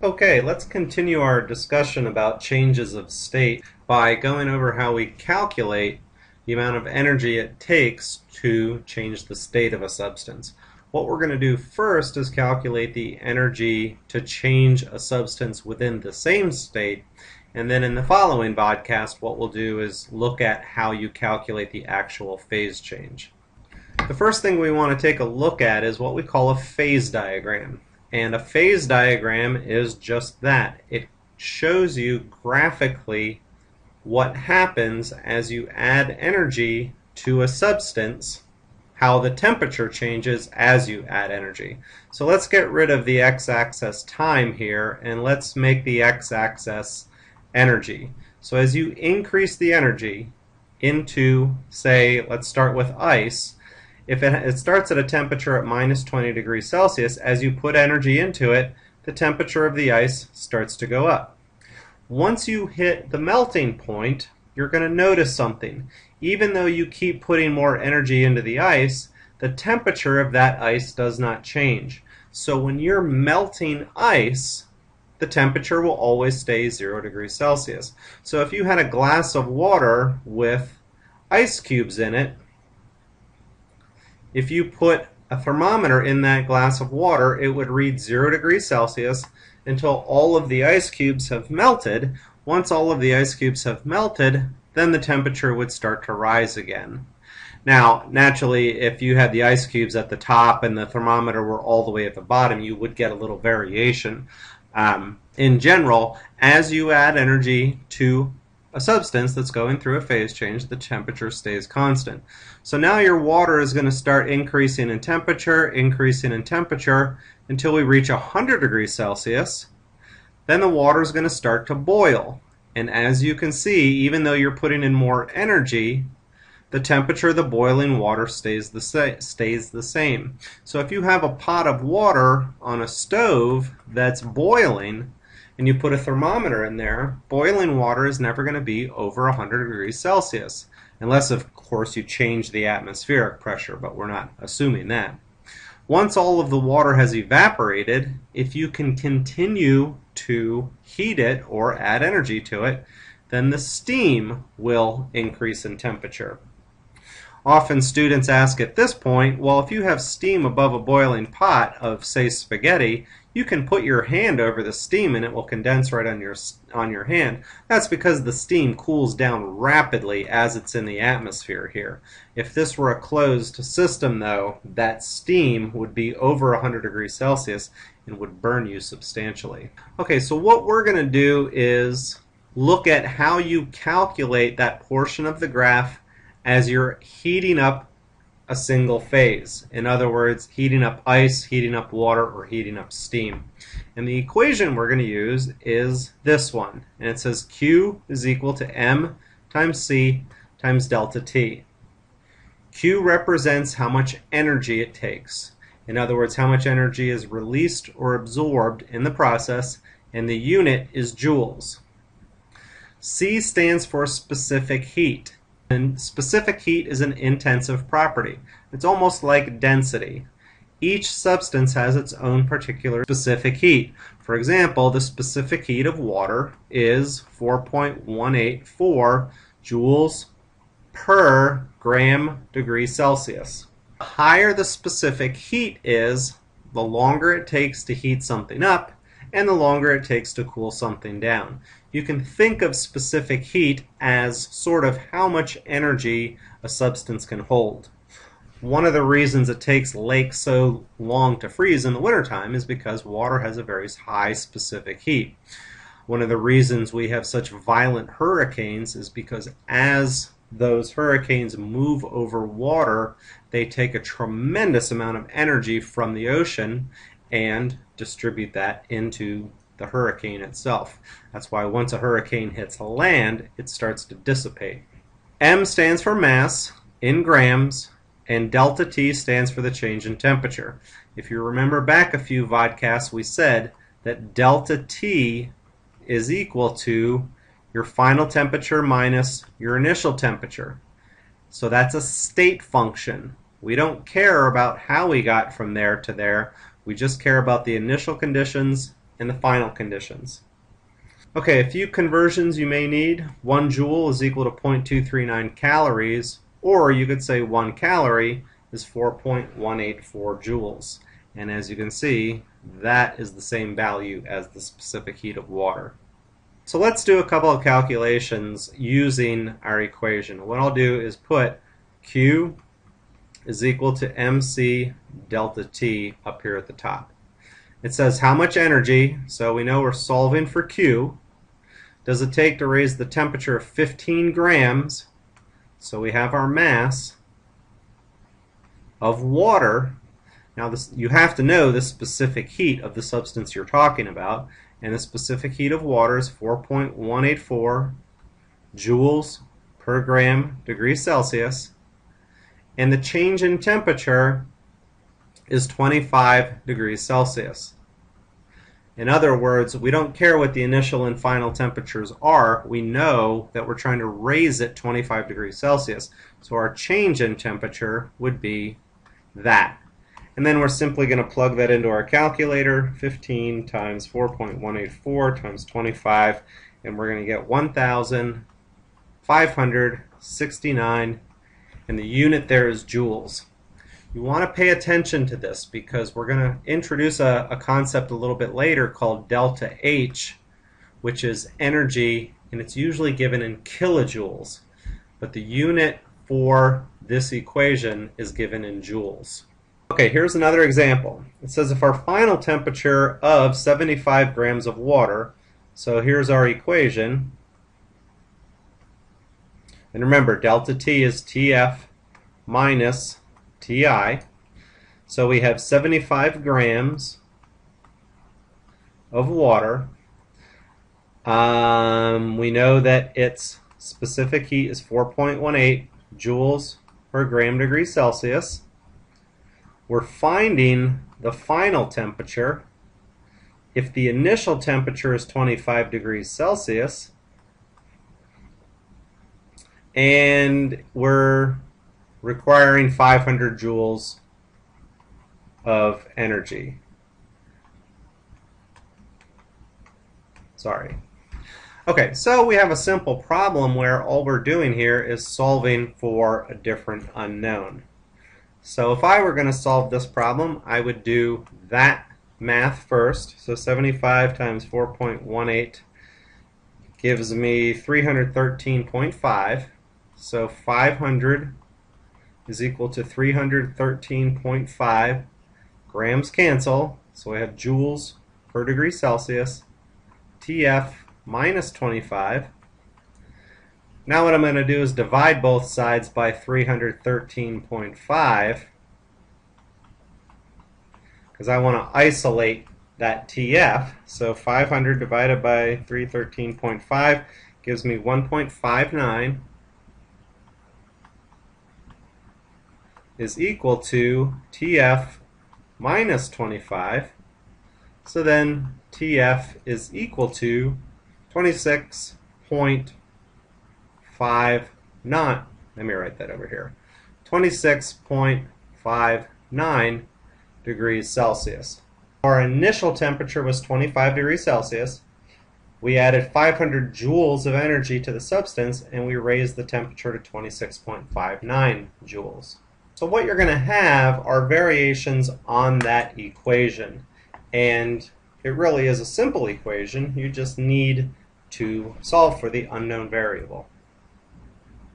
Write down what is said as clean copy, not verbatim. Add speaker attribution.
Speaker 1: Okay, let's continue our discussion about changes of state by going over how we calculate the amount of energy it takes to change the state of a substance. What we're going to do first is calculate the energy to change a substance within the same state, and then in the following podcast what we'll do is look at how you calculate the actual phase change. The first thing we want to take a look at is what we call a phase diagram. And a phase diagram is just that. It shows you graphically what happens as you add energy to a substance, how the temperature changes as you add energy. So let's get rid of the x-axis time here, and let's make the x-axis energy. So as you increase the energy into, say, let's start with ice. If it starts at a temperature at minus 20 degrees Celsius, as you put energy into it, the temperature of the ice starts to go up. Once you hit the melting point, you're going to notice something. Even though you keep putting more energy into the ice, the temperature of that ice does not change. So when you're melting ice, the temperature will always stay 0 degrees Celsius. So if you had a glass of water with ice cubes in it, if you put a thermometer in that glass of water, it would read 0 degrees Celsius until all of the ice cubes have melted. Once all of the ice cubes have melted, then the temperature would start to rise again. Now, naturally, if you had the ice cubes at the top and the thermometer were all the way at the bottom, you would get a little variation. In general, as you add energy to a substance that's going through a phase change, the temperature stays constant. So now your water is going to start increasing in temperature until we reach 100 degrees Celsius. Then the water is going to start to boil. And as you can see, even though you're putting in more energy, the temperature of the boiling water stays the same. So if you have a pot of water on a stove that's boiling, and you put a thermometer in there, boiling water is never going to be over 100 degrees Celsius. Unless, of course, you change the atmospheric pressure, but we're not assuming that. Once all of the water has evaporated, if you can continue to heat it or add energy to it, then the steam will increase in temperature. Often students ask at this point, well, if you have steam above a boiling pot of, say, spaghetti, you can put your hand over the steam and it will condense right on your hand. That's because the steam cools down rapidly as it's in the atmosphere here. If this were a closed system, though, that steam would be over 100 degrees Celsius and would burn you substantially. Okay, so what we're going to do is look at how you calculate that portion of the graph as you're heating up a single phase. In other words, heating up ice, heating up water, or heating up steam. And the equation we're going to use is this one. And it says Q is equal to M times C times delta T. Q represents how much energy it takes. In other words, how much energy is released or absorbed in the process, and the unit is joules. C stands for specific heat. And specific heat is an intensive property. It's almost like density. Each substance has its own particular specific heat. For example, the specific heat of water is 4.184 joules per gram degree Celsius. The higher the specific heat is, the longer it takes to heat something up, and the longer it takes to cool something down. You can think of specific heat as sort of how much energy a substance can hold. One of the reasons it takes lakes so long to freeze in the wintertime is because water has a very high specific heat. One of the reasons we have such violent hurricanes is because as those hurricanes move over water, they take a tremendous amount of energy from the ocean and distribute that into the hurricane itself. That's why once a hurricane hits land, it starts to dissipate. M stands for mass in grams, and delta T stands for the change in temperature. If you remember back a few vodcasts, we said that delta T is equal to your final temperature minus your initial temperature. So that's a state function. We don't care about how we got from there to there. We just care about the initial conditions and the final conditions. Okay, a few conversions you may need. 1 joule is equal to 0.239 calories, or you could say 1 calorie is 4.184 joules. And as you can see, that is the same value as the specific heat of water. So let's do a couple of calculations using our equation. What I'll do is put Q is equal to MC delta T up here at the top. It says how much energy, so we know we're solving for Q, does it take to raise the temperature of 15 grams, so we have our mass of water. Now you have to know the specific heat of the substance you're talking about, and the specific heat of water is 4.184 joules per gram degrees Celsius, and the change in temperature is 25 degrees Celsius. In other words, we don't care what the initial and final temperatures are. We know that we're trying to raise it 25 degrees Celsius. So our change in temperature would be that. And then we're simply going to plug that into our calculator. 15 times 4.184 times 25. And we're going to get 1,569. And the unit there is joules. You want to pay attention to this because we're going to introduce a concept a little bit later called delta H, which is energy, and it's usually given in kilojoules. But the unit for this equation is given in joules. Okay, here's another example. It says if our final temperature of 75 grams of water, so here's our equation, and remember delta T is TF minus TI. So we have 75 grams of water. We know that its specific heat is 4.18 joules per gram degree Celsius. We're finding the final temperature. If the initial temperature is 25 degrees Celsius, and we're requiring 500 joules of energy. Sorry. Okay, so we have a simple problem where all we're doing here is solving for a different unknown. So if I were going to solve this problem, I would do that math first. So 75 times 4.18 gives me 313.5. So 500 is equal to 313.5. Grams cancel, so I have joules per degree Celsius. TF minus 25. Now what I'm going to do is divide both sides by 313.5 because I want to isolate that TF. So 500 divided by 313.5 gives me 1.59 is equal to TF minus 25. So then TF is equal to 26.59. Let me write that over here. 26.59 degrees Celsius. Our initial temperature was 25 degrees Celsius. We added 500 joules of energy to the substance, and we raised the temperature to 26.59 joules. So what you're going to have are variations on that equation. And it really is a simple equation. You just need to solve for the unknown variable.